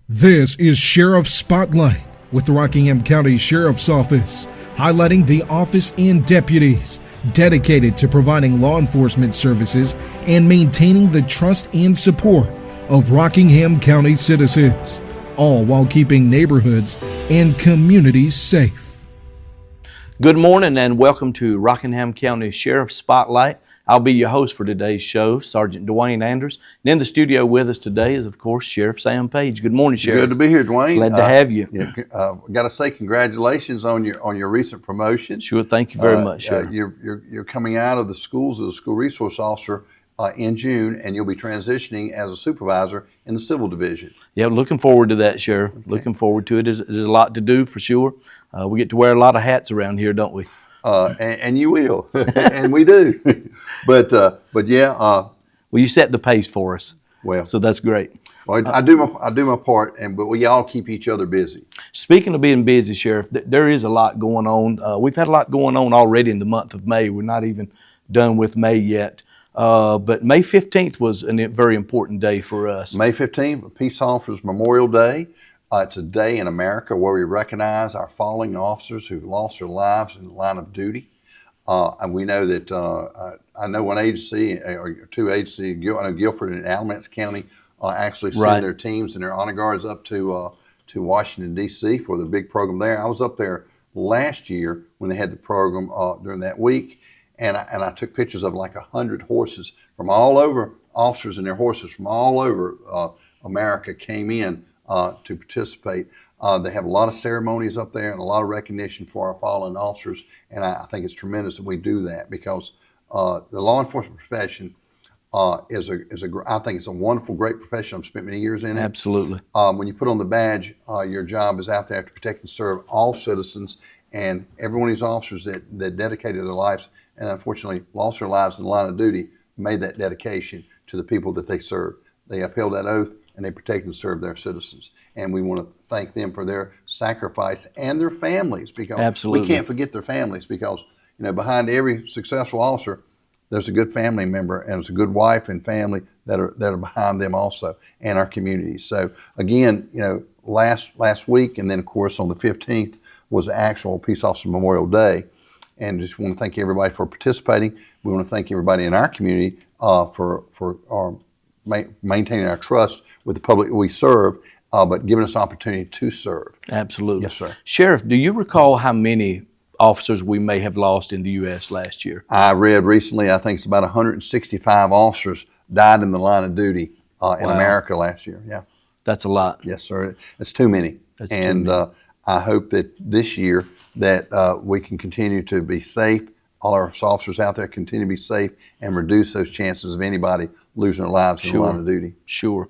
This is Sheriff Spotlight with the Rockingham County Sheriff's Office, highlighting the office and deputies dedicated to providing law enforcement services and maintaining the trust and support of Rockingham County citizens, all while keeping neighborhoods and communities safe. Good morning and welcome to Rockingham County Sheriff Spotlight. I'll be your host for today's show, Sergeant Dwayne Anders. And in the studio with us today is, of course, Sheriff Sam Page. Good morning, Sheriff. Good to be here, Dwayne. Glad to have you. Got to say congratulations on your recent promotion. Sure, thank you very much, Sheriff. You're coming out of the schools as a school resource officer in June, and you'll be transitioning as a supervisor in the civil division. Yeah, looking forward to that, Sheriff. Okay. Looking forward to it. There's a lot to do for sure. We get to wear a lot of hats around here, don't we? And you will, and we do. But yeah. Well, you set the pace for us. Well, so that's great. Well, I do my part, but we all keep each other busy. Speaking of being busy, Sheriff, there is a lot going on. We've had a lot going on already in the month of May. We're not even done with May yet. But May 15th was a very important day for us. May 15th, Peace Officers Memorial Day. It's a day in America where we recognize our fallen officers who've lost their lives in the line of duty. And we know that, I know one agency, or two agencies, I know Guilford and Alamance County actually send their teams and their honor guards up to Washington, D.C. for the big program there. I was up there last year when they had the program during that week, and I took pictures of like 100 horses from all over, officers and their horses from all over America came in to participate. They have a lot of ceremonies up there and a lot of recognition for our fallen officers, and I think it's tremendous that we do that because the law enforcement profession I think it's a wonderful, great profession. I've spent many years in it. Absolutely. When you put on the badge, your job is out there to protect and serve all citizens, and every one of these officers that dedicated their lives and unfortunately lost their lives in the line of duty made that dedication to the people that they served. They upheld that oath and they protect and serve their citizens. And we want to thank them for their sacrifice and their families, because Absolutely. We can't forget their families, because behind every successful officer, there's a good family member and it's a good wife and family that are behind them also, and our communities. So again, last week, and then of course on the 15th was the actual Peace Officer Memorial Day. And just want to thank everybody for participating. We want to thank everybody in our community for maintaining our trust with the public we serve, but giving us opportunity to serve. Absolutely. Yes, sir. Sheriff, do you recall how many officers we may have lost in the U.S. last year? I read recently, I think it's about 165 officers died in the line of duty in America last year. Yeah. That's a lot. Yes, sir. It's too many. That's too many. I hope that this year that we can continue to be safe. All our officers out there continue to be safe and reduce those chances of anybody losing their lives in the line of duty. Sure.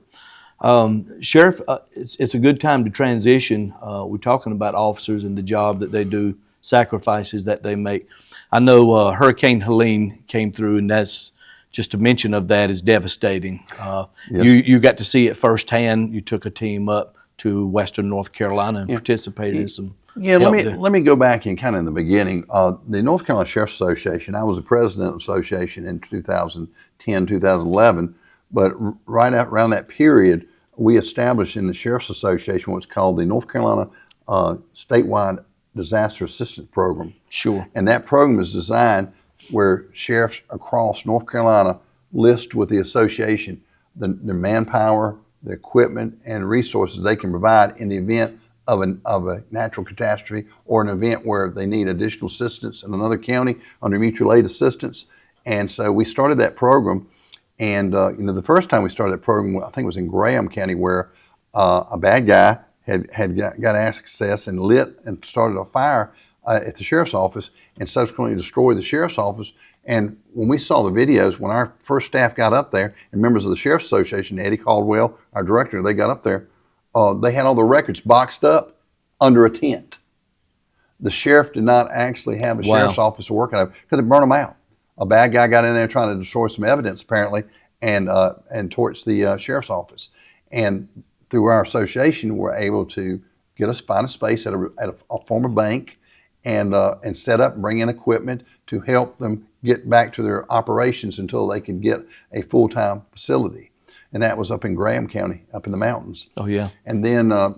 Sheriff, it's a good time to transition. We're talking about officers and the job that they do, sacrifices that they make. I know Hurricane Helene came through, and that's just a mention of that is devastating. Yes. You got to see it firsthand. You took a team up to Western North Carolina and participated in some. Yeah, let me go back and kind of in the beginning. The North Carolina Sheriff's Association, I was the president of the association in 2010, 2011, but right around that period, we established in the Sheriff's Association what's called the North Carolina Statewide Disaster Assistance Program. Sure. And that program is designed where sheriffs across North Carolina list with the association the manpower, the equipment, and resources they can provide in the event of a natural catastrophe or an event where they need additional assistance in another county under mutual aid assistance. And so we started that program, and the first time we started that program, I think it was in Graham County, where a bad guy had got access and lit and started a fire at the sheriff's office and subsequently destroyed the sheriff's office. And when we saw the videos, when our first staff got up there, and members of the Sheriff's Association, Eddie Caldwell, our director, they got up there, they had all the records boxed up under a tent. The sheriff did not actually have a sheriff's office to work out of because they burned them out. A bad guy got in there trying to destroy some evidence, apparently, and torched the sheriff's office. And through our association, we're able to find a space at a former bank and set up and bring in equipment to help them get back to their operations until they can get a full-time facility. and that was up in Graham County, up in the mountains. Oh, yeah. And then, I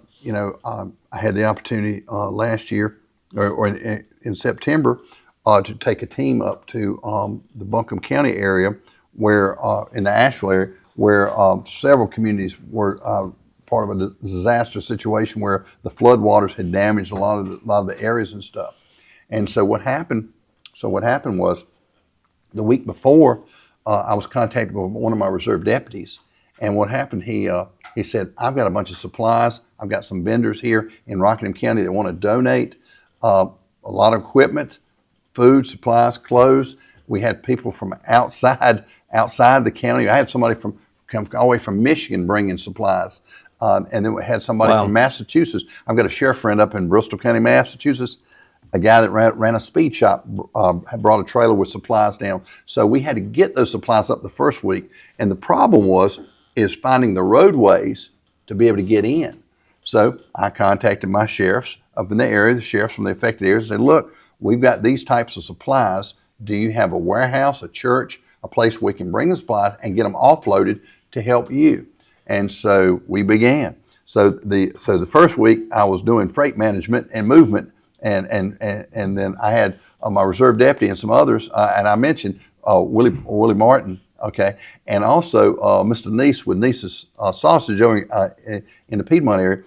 had the opportunity last year, or in September, to take a team up to the Buncombe County area, where in the Asheville area, where several communities were part of a disaster situation where the floodwaters had damaged a lot of the areas and stuff. And so what happened was, the week before, I was contacted by one of my reserve deputies, and what happened, he said, I've got a bunch of supplies. I've got some vendors here in Rockingham County that want to donate a lot of equipment, food, supplies, clothes. We had people from outside the county. I had somebody come all the way from Michigan bringing supplies. And then we had somebody from Massachusetts. I've got a sheriff friend up in Bristol County, Massachusetts. A guy that ran a speed shop had brought a trailer with supplies down. So we had to get those supplies up the first week. And the problem is finding the roadways to be able to get in. So I contacted my sheriffs up in the area, the sheriffs from the affected areas, and said, look, we've got these types of supplies. Do you have a warehouse, a church, a place where we can bring the supplies and get them offloaded to help you? And so we began. So the first week I was doing freight management and movement, and then I had my reserve deputy and some others, and I mentioned Willie Martin, okay, and also Mr. Neese with Neese's Sausage over in the Piedmont area,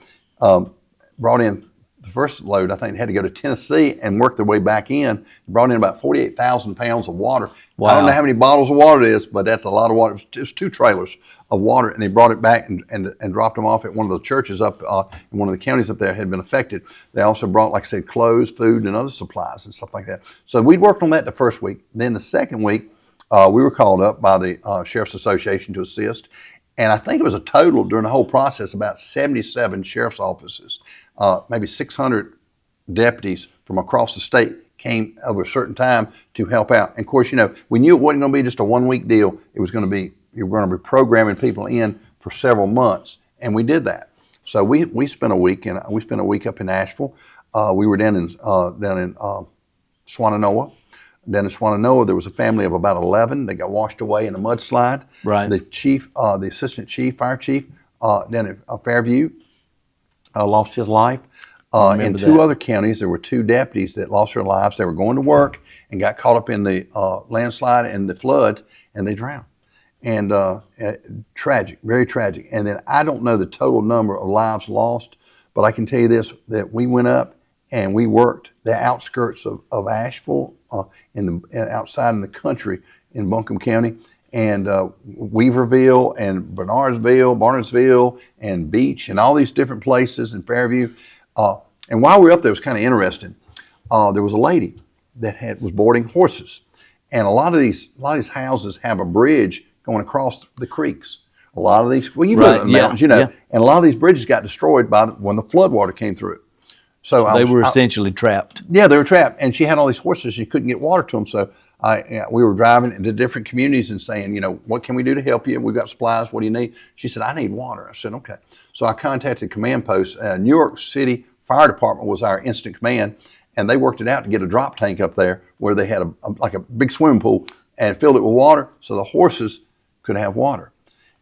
brought in the first load. I think they had to go to Tennessee and work their way back in. Brought in about 48,000 pounds of water. Wow. I don't know how many bottles of water it is, but that's a lot of water. It was 2 trailers of water, and they brought it back and dropped them off at one of the churches up in one of the counties up there that had been affected. They also brought, like I said, clothes, food, and other supplies and stuff like that. So we'd worked on that the first week. Then the second week, we were called up by the Sheriff's Association to assist. And I think it was a total during the whole process about 77 sheriff's offices. Maybe 600 deputies from across the state came over a certain time to help out. And of course, we knew it wasn't going to be just a 1-week deal. It was going to be, you were going to be programming people in for several months, and we did that. So we spent a week up in Asheville. We were down in Swannanoa. Down in Swannanoa, there was a family of about 11 that got washed away in a mudslide. Right. The chief, the assistant chief, fire chief, down at Fairview, lost his life. In 2 other counties, there were 2 deputies that lost their lives. They were going to work and got caught up in the landslide and the floods, and they drowned. And tragic, very tragic. And then I don't know the total number of lives lost, but I can tell you this, that we went up and we worked the outskirts of Asheville, outside in the country in Buncombe County, and Weaverville and Barnardsville and Beach and all these different places in Fairview. And while we were up there, it was kind of interesting. There was a lady that was boarding horses, and a lot of these houses have a bridge going across the creeks. A lot of these, well, you live in the mountains, and a lot of these bridges got destroyed when the floodwater came through it. So they were essentially trapped. Yeah, they were trapped, and she had all these horses. She couldn't get water to them, so we were driving into different communities and saying, what can we do to help you? We've got supplies. What do you need? She said, I need water. I said, okay. So I contacted command post. New York City Fire Department was our instant command, and they worked it out to get a drop tank up there where they had like a big swimming pool and filled it with water so the horses could have water.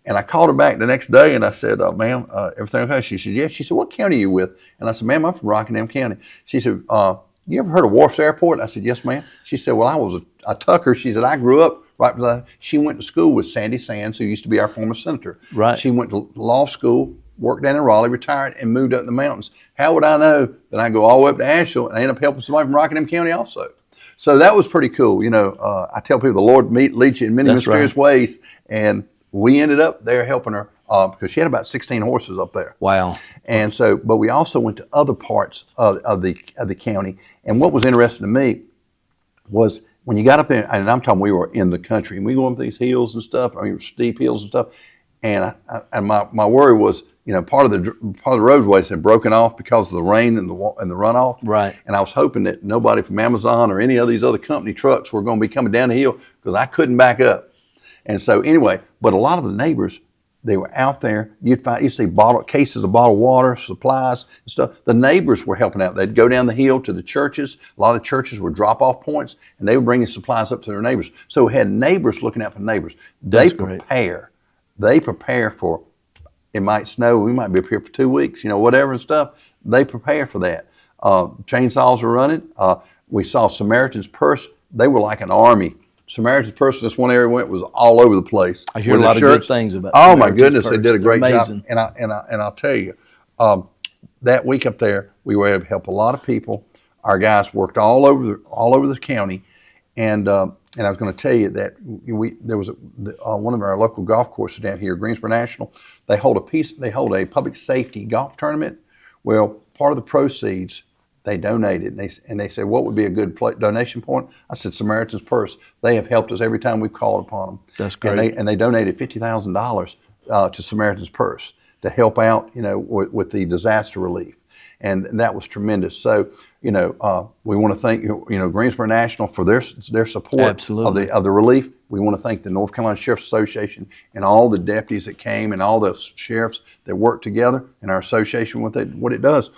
And I called her back the next day and I said, ma'am, everything okay? She said, yes. She said, what county are you with? And I said, ma'am, I'm from Rockingham County. She said, you ever heard of Wharfs Airport? I said, yes, ma'am. She said, well, I was a Tucker. She said, I grew up right beside. She went to school with Sandy Sands, who used to be our former senator. Right. She went to law school, worked down in Raleigh, retired, and moved up in the mountains. How would I know that I go all the way up to Asheville and I end up helping somebody from Rockingham County also? So that was pretty cool. I tell people the Lord leads you in many mysterious ways, and we ended up there helping her because she had about 16 horses up there. Wow. And so, but we also went to other parts of the county. And what was interesting to me was when you got up there, and I'm talking we were in the country, and we go up these hills and stuff, steep hills and stuff. And my worry was, part of the roadways had broken off because of the rain and the runoff. Right. And I was hoping that nobody from Amazon or any of these other company trucks were going to be coming down the hill because I couldn't back up. And so anyway, but a lot of the neighbors, they were out there. You'd see cases of bottled water, supplies and stuff. The neighbors were helping out. They'd go down the hill to the churches. A lot of churches were drop-off points, and they were bringing supplies up to their neighbors. So we had neighbors looking out for neighbors. They prepare they prepare for, it might snow, we might be up here for 2 weeks, whatever and stuff. They prepare for that. Chainsaws are running. We saw Samaritan's Purse. They were like an army. Samaritan's Purse, this one area was all over the place. I hear a lot of good things about Oh Samaritan's my goodness, Purse. they did a great They're job. amazing. And I'll tell you, that week up there, we were able to help a lot of people. Our guys worked all over the county, and I was going to tell you that there was one of our local golf courses down here, Greensboro National. They hold a public safety golf tournament. Well, part of the proceeds they donated, and they said, what would be a good donation point? I said, Samaritan's Purse. They have helped us every time we've called upon them. That's great. And they donated $50,000 to Samaritan's Purse to help out, with the disaster relief. And that was tremendous. So, we want to thank, Greensboro National for their support Absolutely. of the relief. We want to thank the North Carolina Sheriff's Association and all the deputies that came and all the sheriffs that worked together in our association with it, what it does.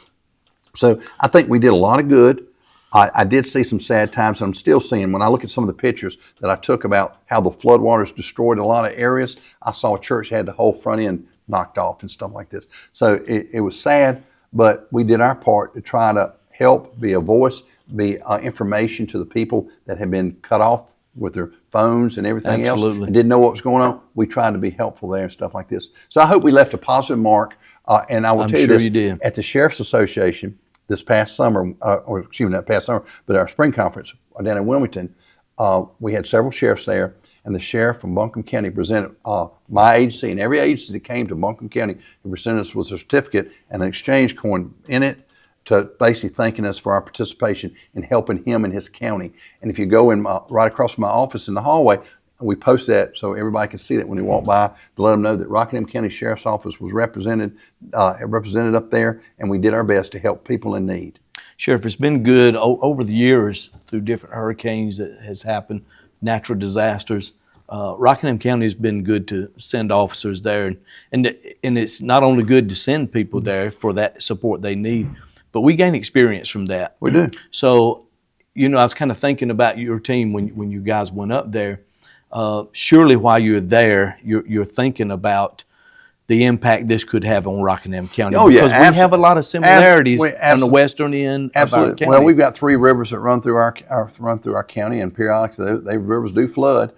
So I think we did a lot of good. I did see some sad times, and I'm still seeing, when I look at some of the pictures that I took about how the floodwaters destroyed a lot of areas, I saw a church had the whole front end knocked off and stuff like this. So it was sad, but we did our part to try to help, be a voice, be information to the people that have been cut off with their phones and everything Absolutely. else and didn't know what was going on. We tried to be helpful there and stuff like this. So I hope we left a positive mark. And I will tell you sure this, you did. at the Sheriff's Association this past summer, or excuse me, not past summer, but our spring conference down in Wilmington, we had several sheriffs there, and the sheriff from Buncombe County presented my agency and every agency that came to Buncombe County, he presented us with a certificate and an exchange coin in it to basically thanking us for our participation in helping him in his county. And if you go in right across from my office in the hallway, we post that so everybody can see that when they walk by, to let them know that Rockingham County Sheriff's Office was represented up there, and we did our best to help people in need. Sheriff, it's been good over the years through different hurricanes that has happened, natural disasters. Rockingham County has been good to send officers there, and it's not only good to send people there for that support they need, but we gain experience from that. We do. So, I was kind of thinking about your team when you guys went up there. Surely while you're there, you're thinking about the impact this could have on Rockingham County. Oh, yeah, because we have a lot of similarities on the western end of our county. Well, we've got 3 rivers that run through our county, and periodically those rivers do flood.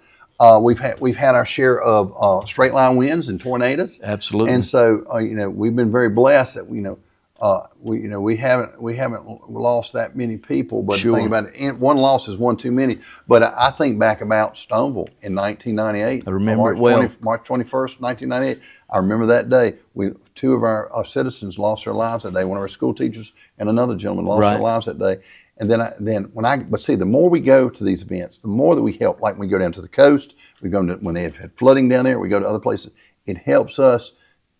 We've had our share of straight line winds and tornadoes. Absolutely. And so we've been very blessed that we haven't lost that many people. But Sure. the thing about it, one loss is one too many. But I think back about Stoneville in 1998. I remember it well. March 21st, 1998. I remember that day. 2 of our citizens lost their lives that day. One of our school teachers and another gentleman lost their lives that day. And but see, the more we go to these events, the more that we help. Like when we go down to the coast, we go to, when they have had flooding down there, we go to other places. It helps us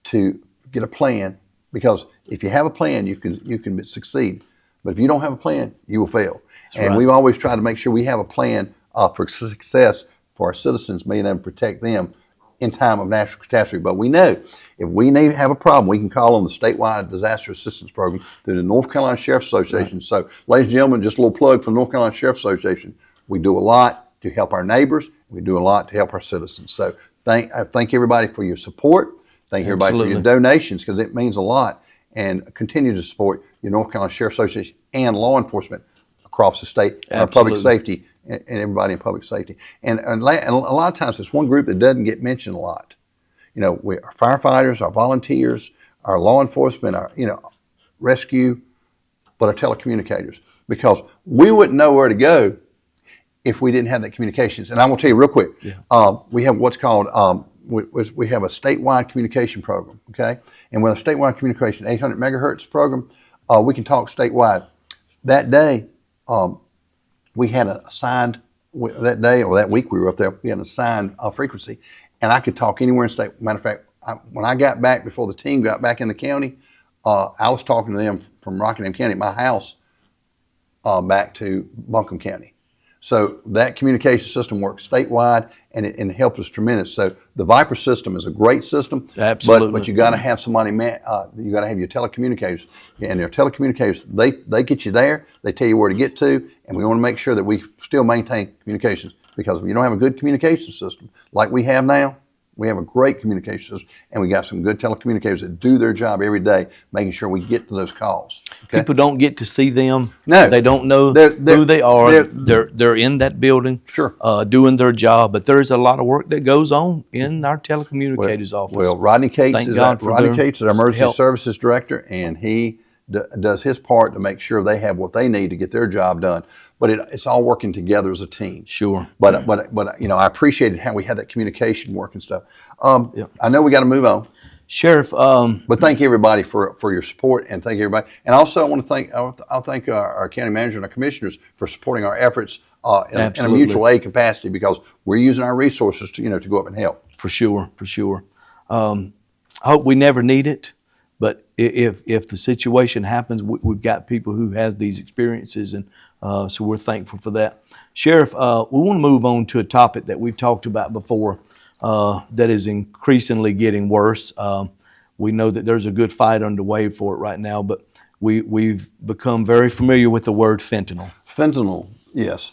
to get a plan, because if you have a plan, you can succeed. But if you don't have a plan, you will fail. And we've always tried to make sure we have a plan for success for our citizens, being able to protect them in time of natural catastrophe. But we know if we have a problem, we can call on the statewide disaster assistance program through the North Carolina Sheriff's Association. So, ladies and gentlemen, just a little plug for the North Carolina Sheriff's Association. We do a lot to help our neighbors. We do a lot to help our citizens. So, I thank everybody for your support. Thank everybody for your donations, because it means a lot. And continue to support your North Carolina Sheriff's Association and law enforcement across the state, and our public safety, and everybody in public safety. And a lot of times it's one group that doesn't get mentioned a lot. Our firefighters, our volunteers, our law enforcement, our rescue, but our telecommunicators, because we wouldn't know where to go if we didn't have that communications. And I'm going to tell you real quick, we have what's called we have a statewide communication program, okay? And with a statewide communication, 800 megahertz program, we can talk statewide. That day, we had an assigned, that day or that week we were up there, we had an assigned frequency, and I could talk anywhere in state. Matter of fact, when I got back, before the team got back in the county, I was talking to them from Rockingham County at my house back to Buncombe County. So that communication system works statewide, and it helps us tremendous. So the Viper system is a great system. Absolutely. But you got to have somebody, you got to have your telecommunicators. And your telecommunicators, they get you there, they tell you where to get to, and we want to make sure that we still maintain communications. Because if you don't have a good communication system like we have now, We have a great communication system, and we got some good telecommunicators that do their job every day, making sure we get to those calls. Okay? People don't get to see them. No. They don't know They're- who they are. they're- They're in that building, Sure. doing their job. But there's a lot of work that goes on in our telecommunicators office. Well, Rodney Cates Thank is God for Rodney their Cates is our emergency help. services director, and he does his part to make sure they have what they need to get their job done. But it's all working together as a team. Sure. But I appreciated how we had that communication work and stuff. I know we got to move on. Sheriff, But thank you everybody for your support, and thank you everybody. And also I want to thank I'll thank our county manager and our commissioners for supporting our efforts in a Absolutely. mutual aid capacity, because we're using our resources to go up and help. for sure. I hope we never need it, but if the situation happens, we've got people who has these experiences, and so we're thankful for that. Sheriff, we want to move on to a topic that we've talked about before that is increasingly getting worse. We know that there's a good fight underway for it right now, but we've become very familiar with the word fentanyl. Fentanyl, yes.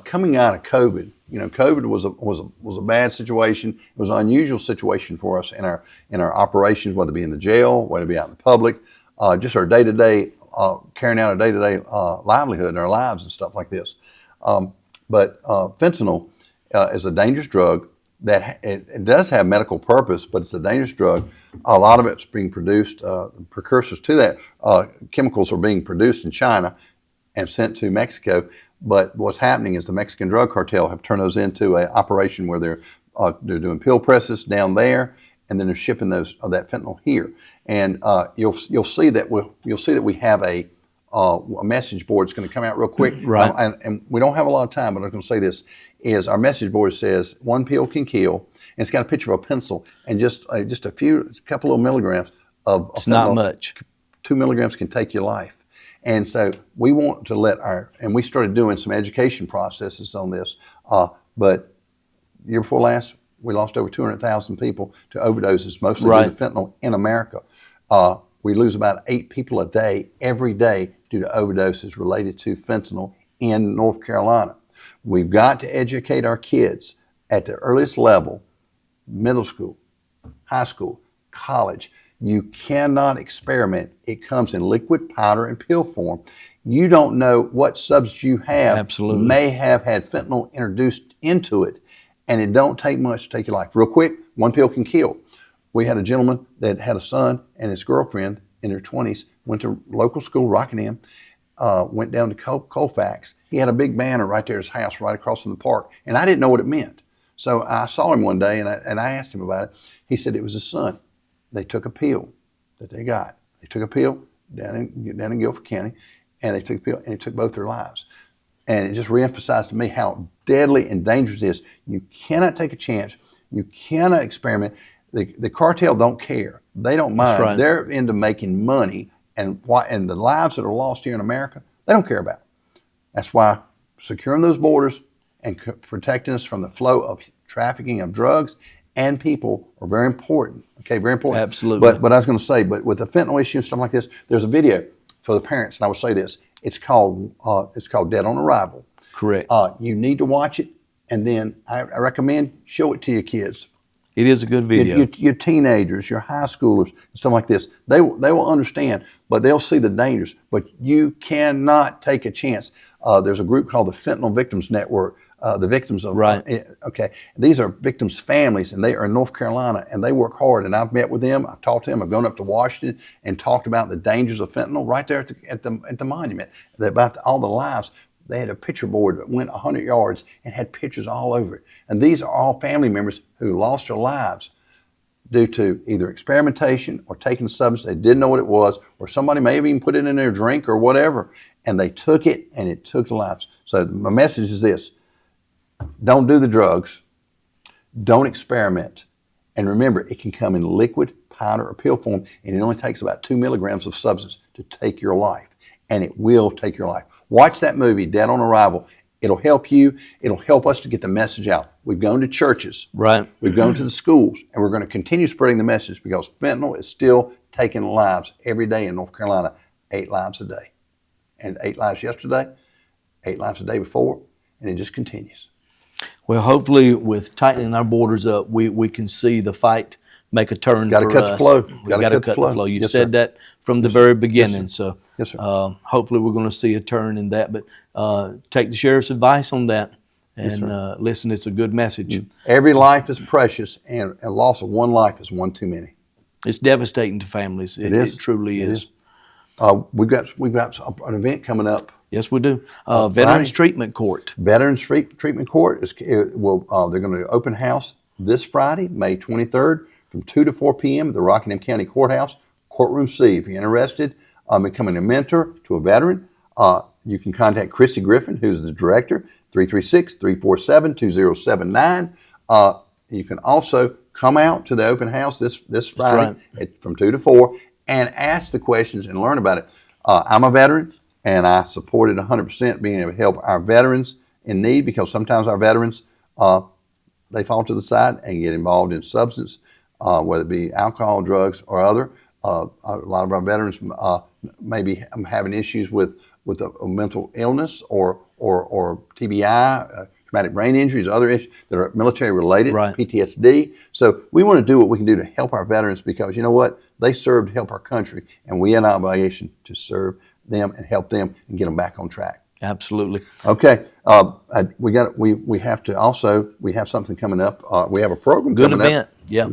Coming out of COVID, COVID was a bad situation. It was an unusual situation for us in our operations, whether it be in the jail, whether it be out in the public, just our day-to-day, carrying out our day-to-day livelihood and our lives and stuff like this. But fentanyl is a dangerous drug that it does have medical purpose, but it's a dangerous drug. A lot of it's being produced, precursors to that, chemicals are being produced in China and sent to Mexico. But what's happening is the Mexican drug cartel have turned those into an operation where they're doing pill presses down there, and then they're shipping that fentanyl here. And you'll see that we have a message board. It's going to come out real quick. Right. And we don't have a lot of time, but I'm going to say this: is our message board says 1 pill can kill, and it's got a picture of a pencil and just a couple of milligrams of It's fentanyl. not much. 2 milligrams can take your life. And so we want to and we started doing some education processes on this, but year before last, we lost over 200,000 people to overdoses, mostly due to fentanyl in America. We lose about 8 people a day, every day, due to overdoses related to fentanyl in North Carolina. We've got to educate our kids at the earliest level, middle school, high school, college. You cannot experiment. It comes in liquid, powder, and pill form. You don't know what substance you have. Absolutely. May have had fentanyl introduced into it, and it don't take much to take your life. Real quick, 1 pill can kill. We had a gentleman that had a son and his girlfriend in their 20s, went to local school, Rockingham, went down to Colfax. He had a big banner right there at his house, right across from the park, and I didn't know what it meant. So I saw him one day, and I asked him about it. He said it was his son. They took a pill that they got. They took a pill down in Guilford County, and they took a pill, and it took both their lives. And it just reemphasized to me how deadly and dangerous it is. You cannot take a chance. You cannot experiment. The cartel don't care. They don't mind. That's right. They're into making money, and the lives that are lost here in America, they don't care about. That's why securing those borders and protecting us from the flow of trafficking of drugs and people are very important. Okay, very important. Absolutely. But I was going to say, but with the fentanyl issue and stuff like this, there's a video for the parents, and I will say this: it's called Dead on Arrival. Correct. You need to watch it, and then I recommend show it to your kids. It is a good video. Your teenagers, your high schoolers, and stuff like this. They will understand, but they'll see the dangers. But you cannot take a chance. There's a group called the Fentanyl Victims Network. The victims of okay, these are victims' families, and they are in North Carolina, and they work hard. And I've met with them. I've talked to them. I've gone up to Washington and talked about the dangers of fentanyl right there at the monument. About all the lives. They had a picture board that went 100 yards and had pictures all over it. And these are all family members who lost their lives due to either experimentation or taking a substance they didn't know what it was, or somebody may have even put it in their drink or whatever, and they took it and it took their lives. So my message is this: don't do the drugs, don't experiment, and remember, it can come in liquid, powder, or pill form, and it only takes about 2 milligrams of substance to take your life, and it will take your life. Watch that movie, Dead on Arrival. It'll help you. It'll help us to get the message out. We've gone to churches. Right. We've gone to the schools, and we're going to continue spreading the message, because fentanyl is still taking lives every day in North Carolina, 8 lives a day. And 8 lives yesterday, 8 lives a day before, and it just continues. Well, hopefully, with tightening our borders up, we can see the fight make a turn Gotta for cut the us. flow. We Gotta got to cut the cut flow. the flow. You Yes, said sir. that from the Yes, sir. very Yes, beginning. sir. So, Yes, sir. hopefully, we're going to see a turn in that. But take the sheriff's advice on that, and sir. listen. It's a good message. Every life is precious, and a loss of one life is one too many. It's devastating to families. It is. It truly It is. We've got an event coming up. Yes, we do. Veterans Friday. Treatment Court. Veterans Treatment Court they're going to open house this Friday, May 23rd, from 2 to 4 p.m. at the Rockingham County Courthouse, Courtroom C. If you're interested in becoming a mentor to a veteran, you can contact Chrissy Griffin, who's the director, 336-347-2079. You can also come out to the open house this Friday from 2 to 4 and ask the questions and learn about it. I'm a veteran, and I supported 100% being able to help our veterans in need, because sometimes our veterans, they fall to the side and get involved in substance, whether it be alcohol, drugs, or other. A lot of our veterans may be having issues with a mental illness or TBI, traumatic brain injuries, other issues that are military related, PTSD. So we want to do what we can do to help our veterans, because you know what? They served to help our country, and we have an obligation to serve them and help them and get them back on track. Absolutely. Okay, we have something coming up. We have a program Good coming event. up. Yeah.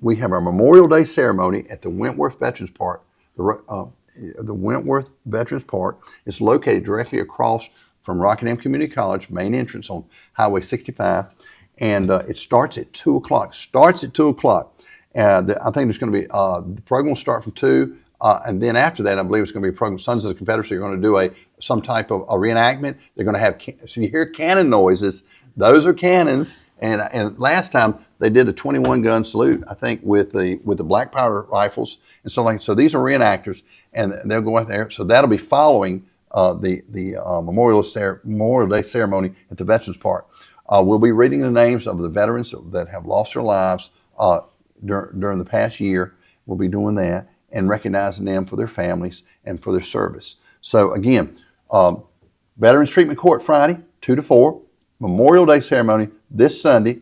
We have our Memorial Day ceremony at the Wentworth Veterans Park. The Wentworth Veterans Park is located directly across from Rockingham Community College main entrance on Highway 65, and it starts at 2 o'clock. I think there's going to be the program will start from 2. And then after that, I believe it's going to be a program. Sons of the Confederacy are going to do some type of a reenactment. They're going to have, so you hear cannon noises. Those are cannons. And last time they did a 21-gun salute, I think, with the black powder rifles and so like. So these are reenactors, and they'll go out there. So that'll be following the Memorial Day ceremony at the Veterans Park. We'll be reading the names of the veterans that have lost their lives during the past year. We'll be doing that and recognizing them for their families and for their service. So again, Veterans Treatment Court Friday, 2 to 4. Memorial Day ceremony this Sunday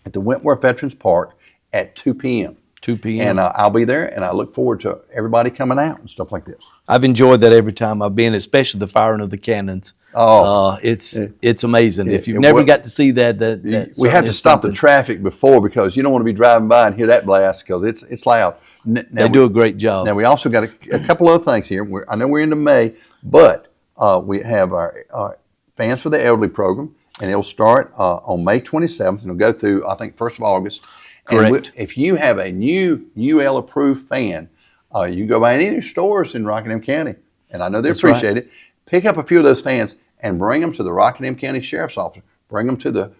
at the Wentworth Veterans Park at 2 p.m. 2 p.m. And I'll be there, and I look forward to everybody coming out and stuff like this. I've enjoyed that every time I've been, especially the firing of the cannons. It's amazing. If you've never got to see that we have to stop the traffic before, because you don't want to be driving by and hear that blast, because it's loud. They do a great job. Now we also got a couple other things here. I know we're into May, but we have our Fans for the Elderly program, and it'll start on May 27th, and it'll go through, I think, 1st of August. Correct. And if you have a new UL approved fan, you can go by any of your stores in Rockingham County, and I know they appreciate it. Pick up a few of those fans and bring them to the Rockingham County Sheriff's Office. Bring them to the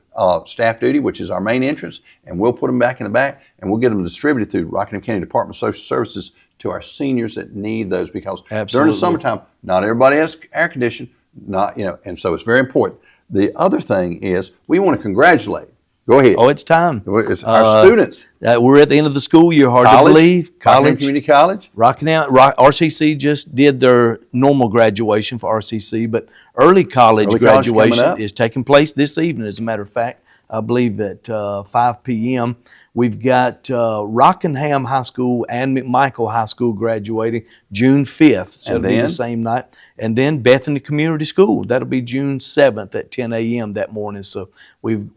staff duty, which is our main entrance, and we'll put them back in the back, and we'll get them distributed through Rockingham County Department of Social Services to our seniors that need those, because during the summertime, not everybody has air conditioning, and so it's very important. The other thing is we want to congratulate. Go ahead. Oh, it's time. It's our students. We're at the end of the school year, hard to believe. Rockingham Community College. RCC just did their normal graduation for RCC, but early college graduation is taking place this evening, as a matter of fact. I believe at 5 p.m. We've got Rockingham High School and McMichael High School graduating June 5th. So it'll be the same night. And then Bethany Community School. That'll be June 7th at 10 a.m. that morning. So we've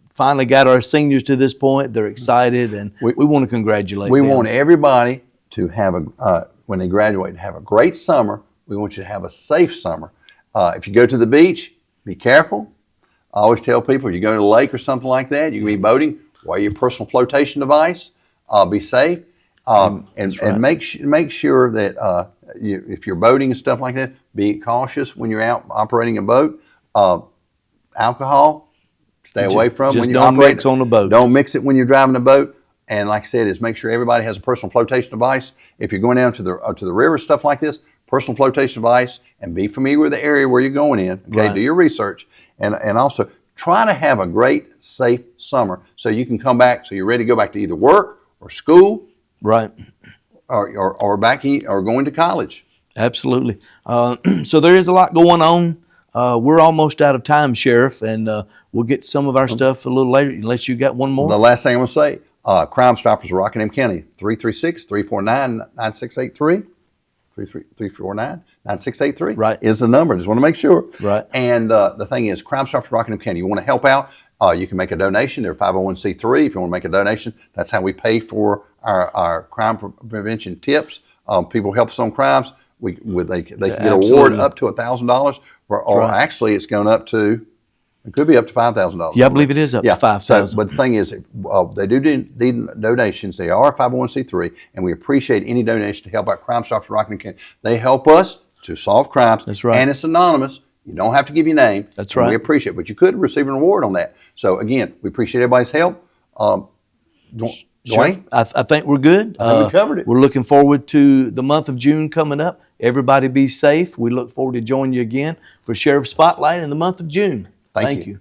finally got our seniors to this point. They're excited, and we want to congratulate them. We want everybody to have when they graduate, to have a great summer. We want you to have a safe summer. If you go to the beach, be careful. I always tell people, if you go to the lake or something like that, you can be boating, wear your personal flotation device, be safe, and make sure that if you're boating and stuff like that, be cautious when you're out operating a boat. Alcohol, stay away from when you're operating. Don't mix on the boat. Don't mix it when you're driving a boat. And like I said, is make sure everybody has a personal flotation device. If you're going down to the river, stuff like this, personal flotation device, and be familiar with the area where you're going in. Okay, do your research, and also try to have a great, safe summer so you can come back, so you're ready to go back to either work or school, right, or back or going to college. Absolutely. So there is a lot going on. we're almost out of time, Sheriff, and we'll get some of our stuff a little later, unless you got one more. The last thing I'm going to say, Crime Stoppers of Rockingham County, 336-349-9683. 349-9683 Right. is the number. Just want to make sure. Right. And the thing is, Crime Stoppers of Rockingham County, you want to help out, you can make a donation. They're 501c3. If you want to make a donation, that's how we pay for our crime prevention tips. People help us on crimes. They can get an award up to $1,000, or right. actually it's gone up to, it could be up to $5,000. Yeah, I believe it is up to $5,000. So, but the thing is, they do need donations. They are a 501c3, and we appreciate any donation to help out Crime Stoppers of Rockingham County. They help us to solve crimes. That's right. And it's anonymous. You don't have to give your name. That's right. We appreciate it, but you could receive an award on that. So again, we appreciate everybody's help. Dwayne? I think we're good. I think we covered it. We're looking forward to the month of June coming up. Everybody be safe. We look forward to joining you again for Sheriff Spotlight in the month of June. Thank you.